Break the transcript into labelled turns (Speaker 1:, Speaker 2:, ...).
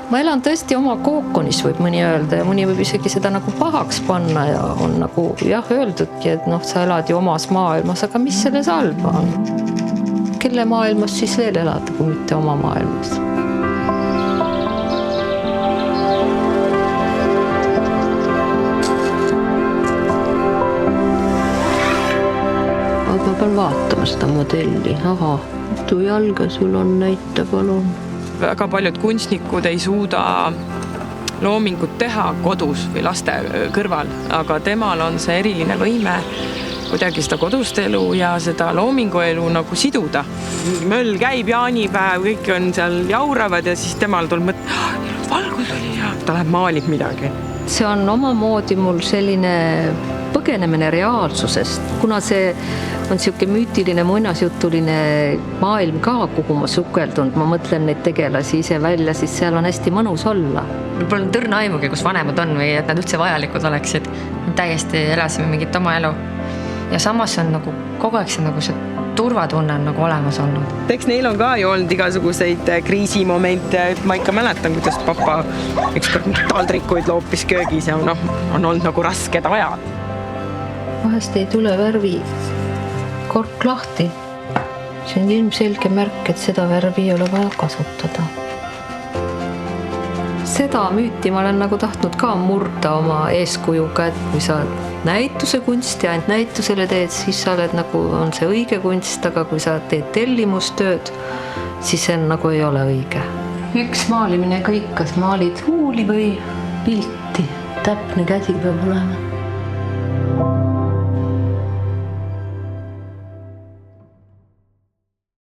Speaker 1: Ma elan tõesti oma kookonis, võib mõni öelda, ja mõni võib isegi seda nagu pahaks panna ja on nagu jah öeldudki, et sa elad ju omas maailmas, aga mis selles halba on? Kelle maailmas siis veel elada, kui mitte oma maailmas? Ma pean vaatama seda modelli. Aha, mitu jalga sul on, näita palun.
Speaker 2: Väga paljud kunstnikud ei suuda loomingut teha kodus või laste kõrval, aga temal on see eriline võime kuidagi seda kodust elu ja seda loominguelu nagu siduda. Möll käib, jaanipäev, kõik on seal jauravad ja siis temal tuleb valgus oli ja ta läheb maalib midagi.
Speaker 1: See on omamoodi mul selline põgenemine reaalsusest, kuna see on siuke müütiline, muinasjutuline maailm ka, kuhu ma sukeldunud. Ma mõtlen neid tegelasi ise välja, siis seal on hästi mõnus olla.
Speaker 3: Pole tõrna aimugi, kus vanemad on või et nad üldse vajalikud oleksid. Täiesti elasime mingit oma elu. Ja samas on nagu kogu aeg see turvatunne on nagu olemas olnud.
Speaker 2: Eks neil on ka ju olnud igasuguseid kriisimomente. Ma ikka mäletan, kuidas papa ükskord taldrikuid loopis köögis ja on olnud nagu rasked ajad.
Speaker 1: Vahest ei tule värvi kork lahti. See on ilmselge märk, et seda värvi ei ole vaja kasutada. Seda müüti ma olen nagu tahtnud ka murda oma eeskujuga, et kui sa näituse kunsti ainult näitusele teed, siis sa oled nagu, on see õige kunst, aga kui sa teed tellimustööd, siis see nagu ei ole õige. Üks maalimine kõik, kas maalid huuli või pilti, täpne käsi peab olema.